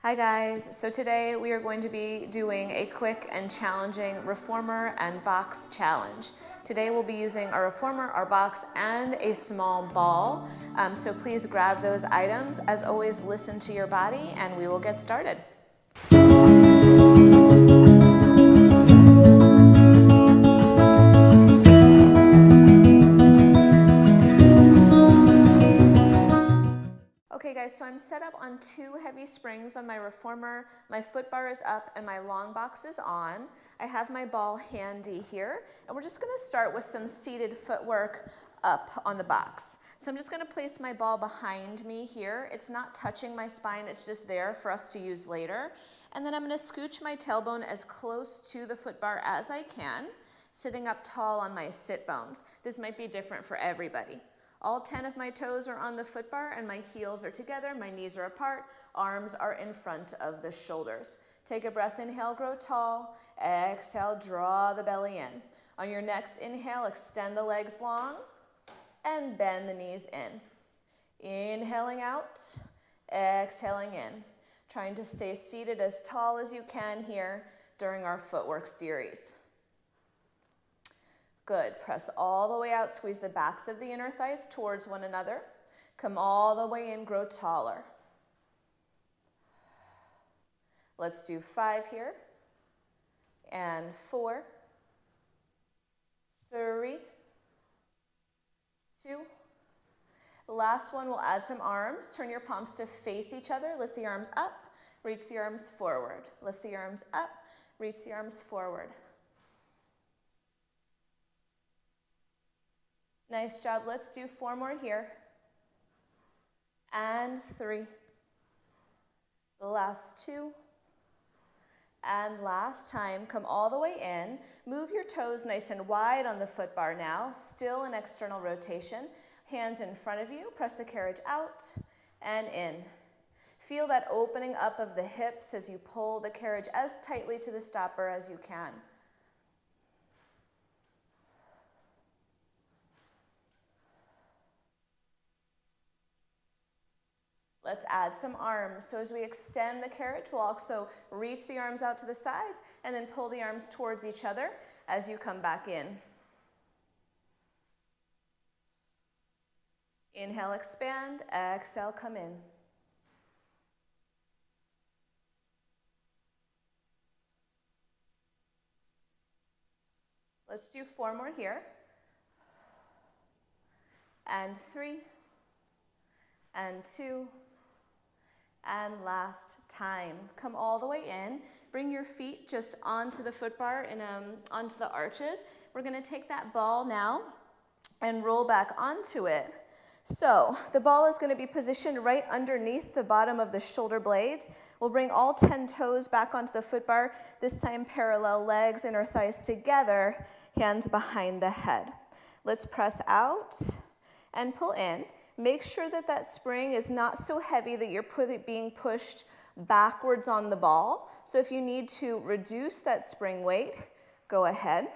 Hi guys, so today we are going to be doing a quick and challenging reformer and box challenge. Today we'll be using our reformer, our box, and a small ball. So please grab those items. As always, listen to your body and we will get started. Okay guys, so I'm set up on 2 heavy springs on my reformer. My foot bar is up and my long box is on. I have my ball handy here, and we're just gonna start with some seated footwork up on the box. So I'm just gonna place my ball behind me here. It's not touching my spine, it's just there for us to use later. And then I'm gonna scooch my tailbone as close to the foot bar as I can, sitting up tall on my sit bones. This might be different for everybody. All 10 of my toes are on the foot bar and my heels are together, my knees are apart, arms are in front of the shoulders. Take a breath, inhale, grow tall. Exhale, draw the belly in. On your next inhale, extend the legs long and bend the knees in. Inhaling out, exhaling in. Trying to stay seated as tall as you can here during our footwork series. Good, press all the way out, squeeze the backs of the inner thighs towards one another. Come all the way in, grow taller. Let's do 5 here, and 4, 3, 2. The last one, we'll add some arms. Turn your palms to face each other, lift the arms up, reach the arms forward. Lift the arms up, reach the arms forward. Nice job. Let's do 4 more here. And 3. The last 2. And last time. Come all the way in. Move your toes nice and wide on the foot bar now. Still an external rotation. Hands in front of you. Press the carriage out and in. Feel that opening up of the hips as you pull the carriage as tightly to the stopper as you can. Let's add some arms. So as we extend the carriage, we'll also reach the arms out to the sides and then pull the arms towards each other as you come back in. Inhale, expand. Exhale, come in. Let's do 4 more here. And 3. And 2. And last time. Come all the way in. Bring your feet just onto the foot bar and onto the arches. We're going to take that ball now and roll back onto it. So the ball is going to be positioned right underneath the bottom of the shoulder blades. We'll bring all 10 toes back onto the foot bar. This time parallel legs, inner thighs together, hands behind the head. Let's press out and pull in. Make sure that that spring is not so heavy that you're being pushed backwards on the ball. So if you need to reduce that spring weight, go ahead.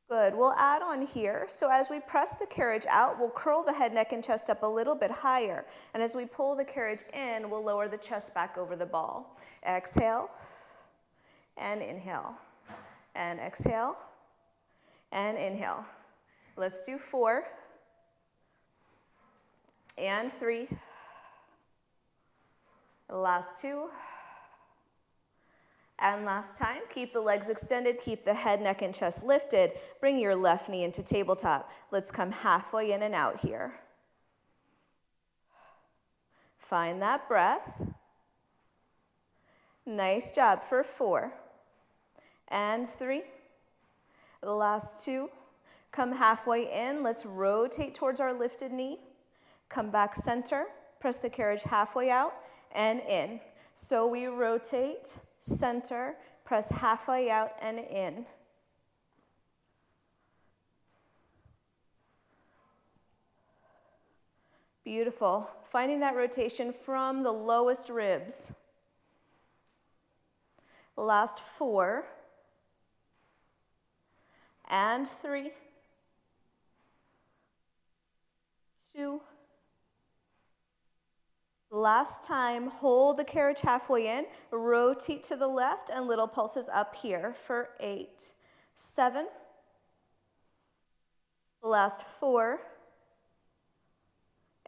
Good, we'll add on here. So as we press the carriage out, we'll curl the head, neck, and chest up a little bit higher. And as we pull the carriage in, we'll lower the chest back over the ball. Exhale, and inhale, and exhale, and inhale. Let's do 4, and 3, last 2, and last time. Keep the legs extended, keep the head, neck, and chest lifted. Bring your left knee into tabletop. Let's come halfway in and out here. Find that breath. Nice job for 4, and 3, the last 2. Come halfway in, let's rotate towards our lifted knee. Come back center, press the carriage halfway out and in. So we rotate, center, press halfway out and in. Beautiful. Finding that rotation from the lowest ribs. Last 4, and 3, 2, Last time, hold the carriage halfway in, rotate to the left, and little pulses up here for 8, 7, last 4,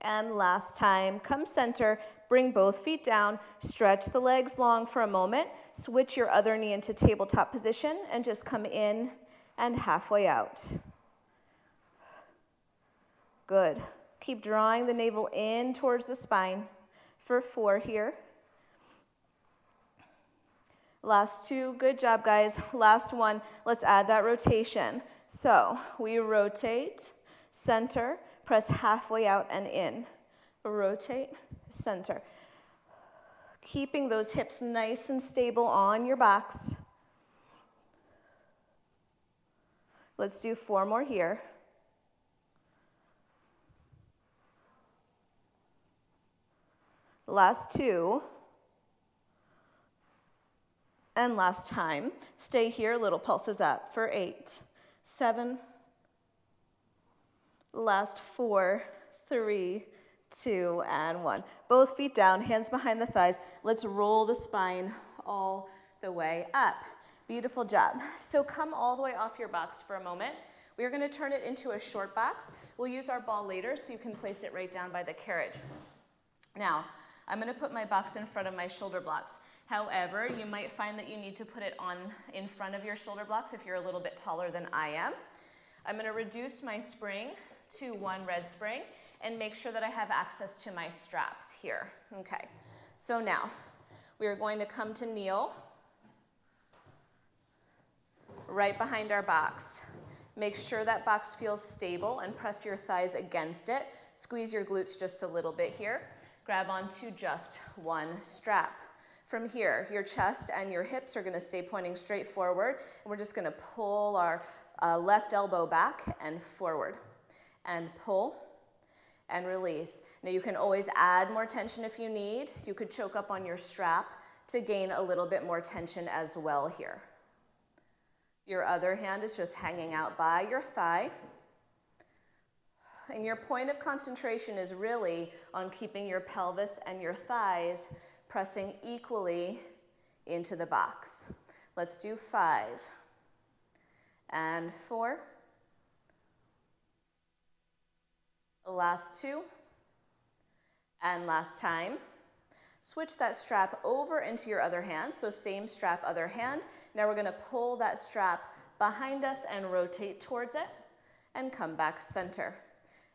and last time. Come center, bring both feet down, stretch the legs long for a moment, switch your other knee into tabletop position, and just come in and halfway out. Good. Keep drawing the navel in towards the spine for 4 here. Last 2, good job guys. Last 1, let's add that rotation. So we rotate, center, press halfway out and in. Rotate, center. Keeping those hips nice and stable on your box. Let's do 4 more here. Last 2. And last time. Stay here, little pulses up for 8, 7, last 4, 3, 2, and 1. Both feet down, hands behind the thighs. Let's roll the spine all the way up. Beautiful job. So come all the way off your box for a moment. We're going to turn it into a short box. We'll use our ball later, so you can place it right down by the carriage. Now, I'm going to put my box in front of my shoulder blocks. However, you might find that you need to put it on in front of your shoulder blocks if you're a little bit taller than I am. I'm going to reduce my spring to 1 red spring and make sure that I have access to my straps here. Okay, so now we are going to come to kneel right behind our box. Make sure that box feels stable and press your thighs against it. Squeeze your glutes just a little bit here. Grab onto just 1 strap. From here, your chest and your hips are going to stay pointing straight forward, and we're just going to pull our left elbow back and forward, and pull and release. Now you can always add more tension if you need. You could choke up on your strap to gain a little bit more tension as well here. Your other hand is just hanging out by your thigh. And your point of concentration is really on keeping your pelvis and your thighs pressing equally into the box. Let's do 5 and 4. Last 2 and last time. Switch that strap over into your other hand. So same strap, other hand. Now we're going to pull that strap behind us and rotate towards it and come back center.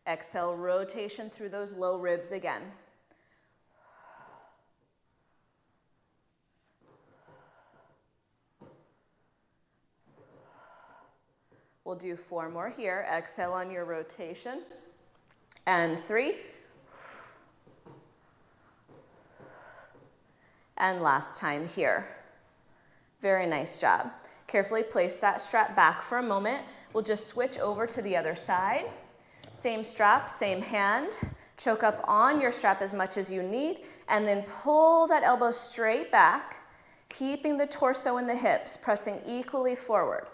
Exhale, rotation through those low ribs again. We'll do 4 more here. Exhale on your rotation. And 3. And last time here. Very nice job. Carefully place that strap back for a moment. We'll just switch over to the other side. Same strap, same hand. Choke up on your strap as much as you need, and then pull that elbow straight back, keeping the torso and the hips pressing equally forward.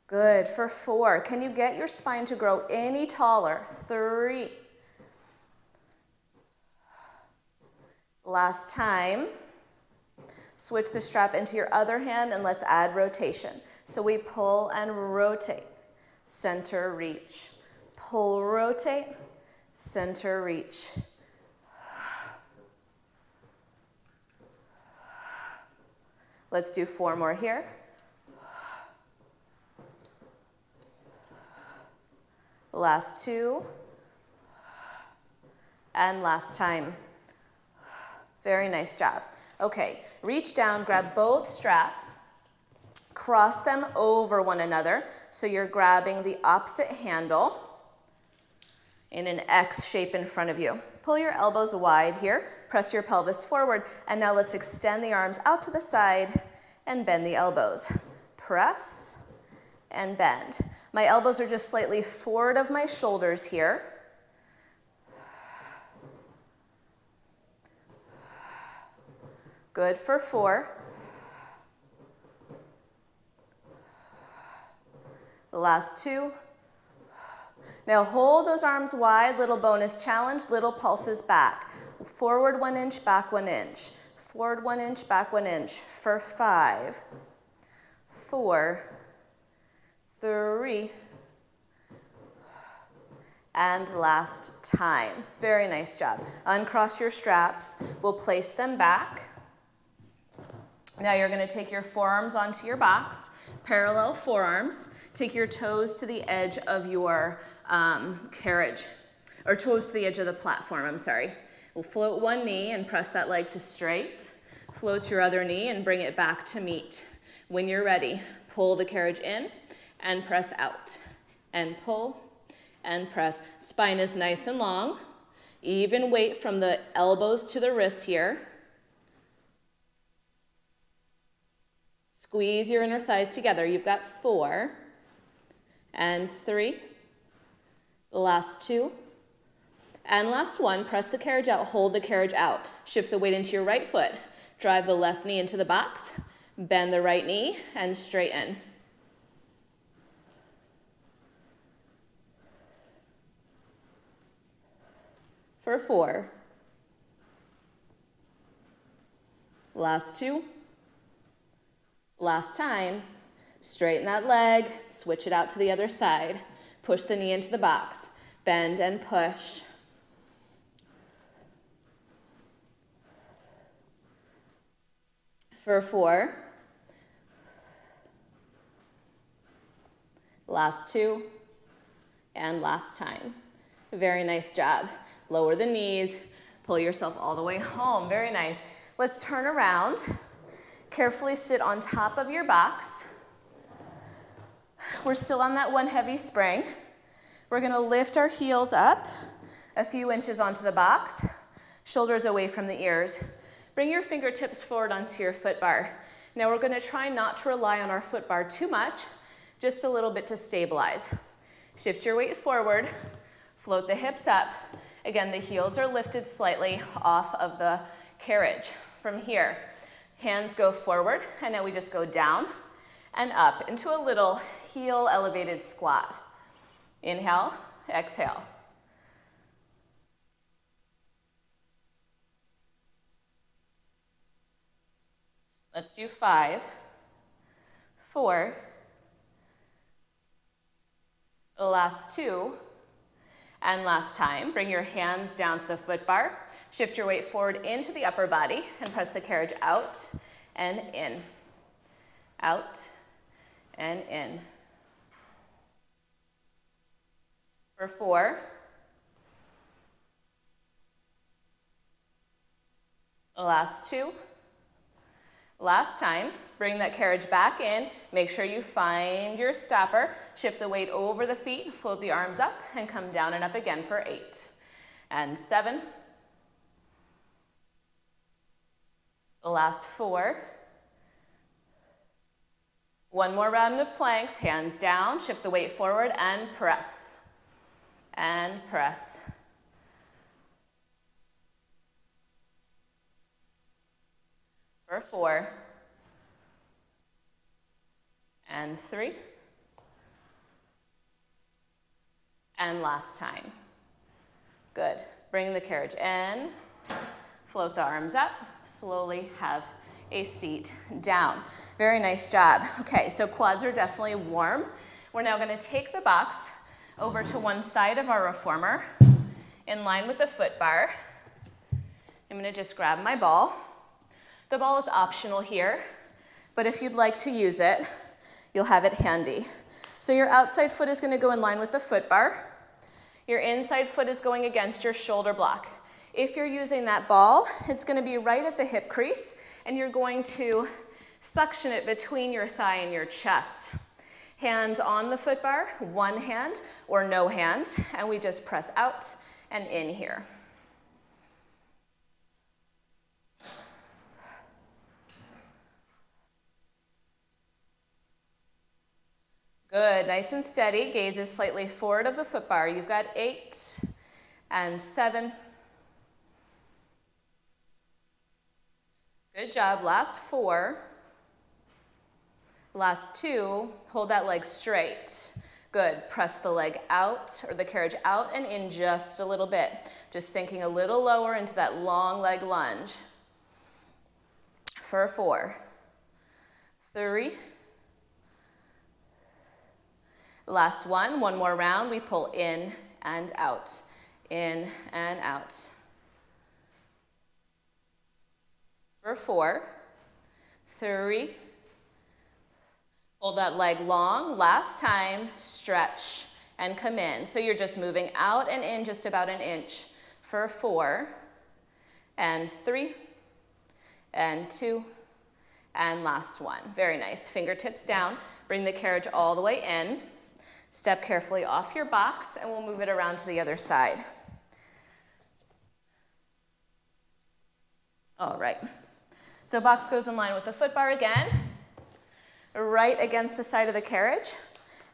Good, for 4. Can you get your spine to grow any taller? 3. Last time. Switch the strap into your other hand and let's add rotation. So we pull and rotate, center, reach. Pull, rotate, center, reach. Let's do 4 more here. Last 2. And last time. Very nice job. Okay, reach down, grab both straps, cross them over one another, so you're grabbing the opposite handle in an X shape in front of you. Pull your elbows wide here, press your pelvis forward, and now let's extend the arms out to the side and bend the elbows. Press and bend. My elbows are just slightly forward of my shoulders here. Good for 4. The last 2. Now hold those arms wide, little bonus challenge, little pulses back. Forward 1 inch, back 1 inch. Forward 1 inch, back 1 inch for 5, 4, 3, and last time. Very nice job. Uncross your straps. We'll place them back. Now you're going to take your forearms onto your box, parallel forearms. Take your toes to the edge of your carriage, or toes to the edge of the platform, I'm sorry. We'll float one knee and press that leg to straight. Float your other knee and bring it back to meet. When you're ready, pull the carriage in and press out. And pull and press. Spine is nice and long. Even weight from the elbows to the wrists here. Squeeze your inner thighs together. You've got 4 and 3. The last 2. And last 1, press the carriage out, hold the carriage out. Shift the weight into your right foot. Drive the left knee into the box. Bend the right knee and straighten. For 4. Last 2. Last time. Straighten that leg, switch it out to the other side. Push the knee into the box. Bend and push. For 4. Last 2. And last time. Very nice job. Lower the knees, pull yourself all the way home. Very nice. Let's turn around. Carefully sit on top of your box. We're still on that one heavy spring. We're going to lift our heels up a few inches onto the box, shoulders away from the ears. Bring your fingertips forward onto your foot bar. Now we're going to try not to rely on our foot bar too much, just a little bit to stabilize. Shift your weight forward, float the hips up. Again, the heels are lifted slightly off of the carriage. From here, hands go forward, and now we just go down and up into a little heel elevated squat. Inhale, exhale. Let's do 5, 4, the last 2, and last time. Bring your hands down to the foot bar. Shift your weight forward into the upper body and press the carriage out and in. Out and in. For 4. The last 2. Last time. Bring that carriage back in. Make sure you find your stopper. Shift the weight over the feet. Float the arms up and come down and up again for 8. And 7. The last 4. One more round of planks. Hands down. Shift the weight forward and press. And press. For 4. And 3. And last time. Good. Bring the carriage in. Float the arms up. Slowly have a seat down. Very nice job. Okay, so quads are definitely warm. We're now going to take the box over to one side of our reformer in line with the foot bar. I'm going to just grab my ball. The ball is optional here, but if you'd like to use it, you'll have it handy. So your outside foot is going to go in line with the foot bar. Your inside foot is going against your shoulder block. If you're using that ball, it's going to be right at the hip crease, and you're going to suction it between your thigh and your chest. Hands on the foot bar, one hand or no hands, and we just press out and in here. Good, nice and steady. Gaze is slightly forward of the foot bar. You've got 8 and 7. Good job. Last 4. Last 2. Hold that leg straight. Good. Press the leg out, or the carriage out and in just a little bit. Just sinking a little lower into that long leg lunge. For 4, 3. Last one more round. We pull in and out, in and out. For 4, 3. Hold that leg long. Last time, stretch and come in. So you're just moving out and in just about an inch. For 4, and 3, and 2, and last one. Very nice. Fingertips down. Bring the carriage all the way in. Step carefully off your box, and we'll move it around to the other side. All right. So box goes in line with the foot bar again. Right against the side of the carriage.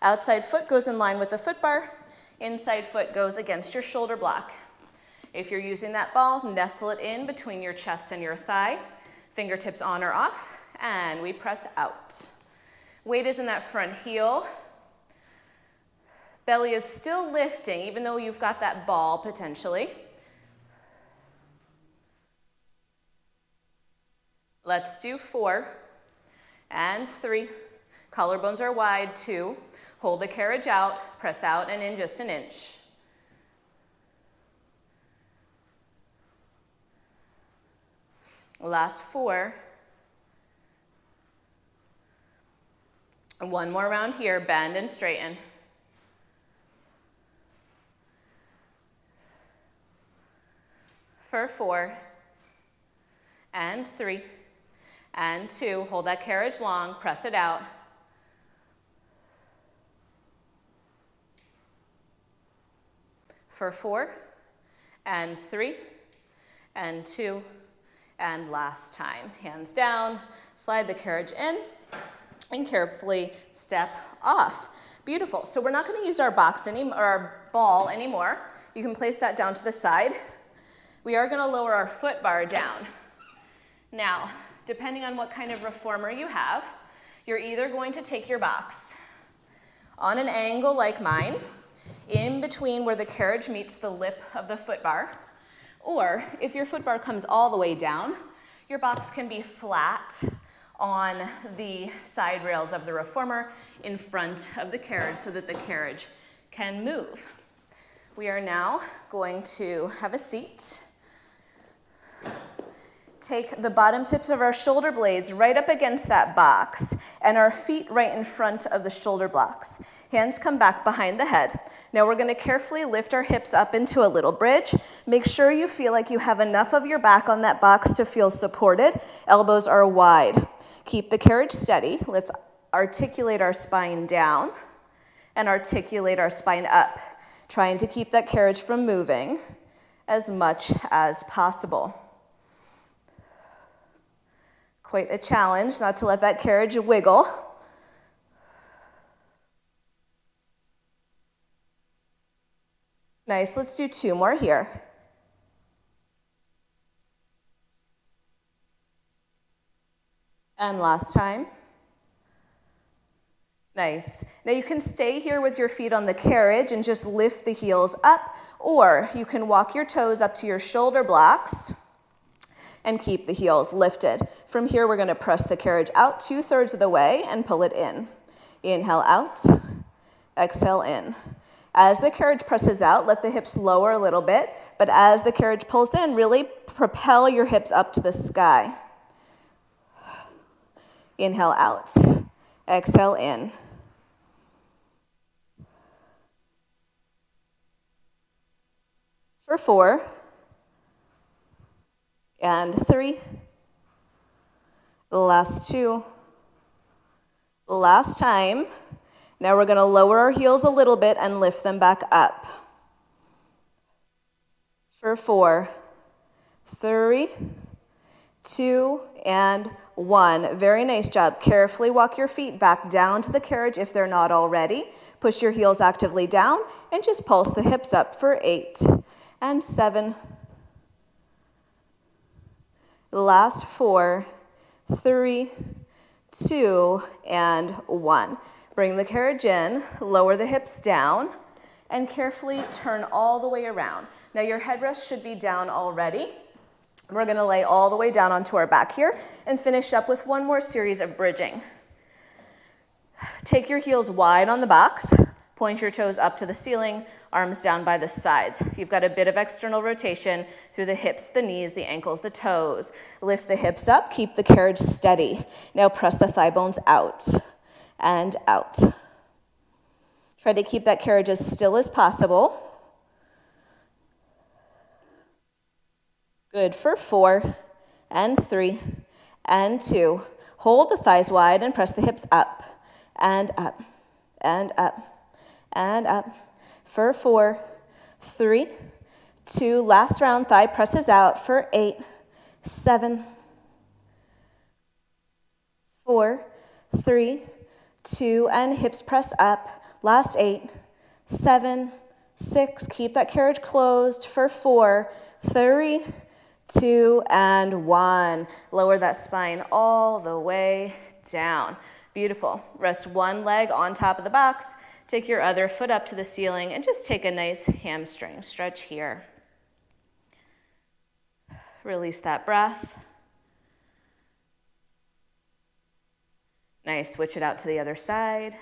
Outside foot goes in line with the foot bar. Inside foot goes against your shoulder block. If you're using that ball, nestle it in between your chest and your thigh. Fingertips on or off, and we press out. Weight is in that front heel. Belly is still lifting, even though you've got that ball potentially. Let's do 4 and 3. Collarbones are wide. 2. Hold the carriage out, press out and in just an inch. Last 4. One more round here, bend and straighten. For 4, and 3, and 2. Hold that carriage long, press it out. For 4, and 3, and 2, and last time. Hands down, slide the carriage in, and carefully step off. Beautiful. So we're not going to use our box or our ball anymore. You can place that down to the side. We are going to lower our foot bar down. Now, depending on what kind of reformer you have, you're either going to take your box on an angle like mine, in between where the carriage meets the lip of the foot bar, or if your foot bar comes all the way down, your box can be flat on the side rails of the reformer in front of the carriage so that the carriage can move. We are now going to have a seat. Take the bottom tips of our shoulder blades right up against that box and our feet right in front of the shoulder blocks. Hands come back behind the head. Now we're going to carefully lift our hips up into a little bridge. Make sure you feel like you have enough of your back on that box to feel supported. Elbows are wide. Keep the carriage steady. Let's articulate our spine down and articulate our spine up, trying to keep that carriage from moving as much as possible. Quite a challenge not to let that carriage wiggle. Nice, let's do 2 more here. And last time. Nice. Now you can stay here with your feet on the carriage and just lift the heels up, or you can walk your toes up to your shoulder blocks and keep the heels lifted. From here, we're going to press the carriage out 2/3 of the way and pull it in. Inhale out, exhale in. As the carriage presses out, let the hips lower a little bit, but as the carriage pulls in, really propel your hips up to the sky. Inhale out, exhale in. For 4, and 3, the last 2, last time. Now we're going to lower our heels a little bit and lift them back up. For 4, 3, 2, and 1. Very nice job. Carefully walk your feet back down to the carriage if they're not already. Push your heels actively down and just pulse the hips up for 8 and 7. The last 4, 3, 2, and 1. Bring the carriage in, lower the hips down, and carefully turn all the way around. Now your headrest should be down already. We're gonna lay all the way down onto our back here and finish up with one more series of bridging. Take your heels wide on the box, point your toes up to the ceiling, arms down by the sides. You've got a bit of external rotation through the hips, the knees, the ankles, the toes. Lift the hips up, keep the carriage steady. Now press the thigh bones out and out. Try to keep that carriage as still as possible. Good for 4 and 3 and 2. Hold the thighs wide and press the hips up and up and up and up. For 4, 3, 2. Last round, thigh presses out for 8, 7, 4, 3, 2, and hips press up. Last 8, 7, 6. Keep that carriage closed for 4, 3, 2, and 1. Lower that spine all the way down. Beautiful. Rest one leg on top of the box. Take your other foot up to the ceiling and just take a nice hamstring stretch here. Release that breath. Nice. Switch it out to the other side.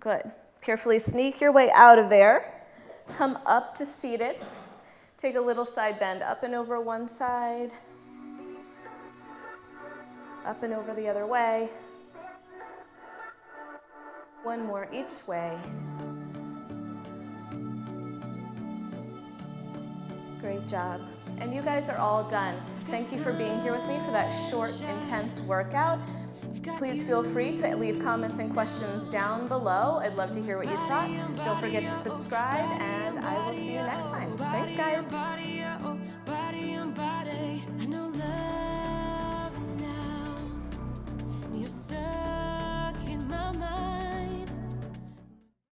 Good. Carefully sneak your way out of there. Come up to seated. Take a little side bend up and over one side. Up and over the other way. One more each way. Great job. And you guys are all done. Thank you for being here with me for that short, intense workout. Please feel free to leave comments and questions down below. I'd love to hear what you thought. Don't forget to subscribe, and I will see you next time. Thanks, guys.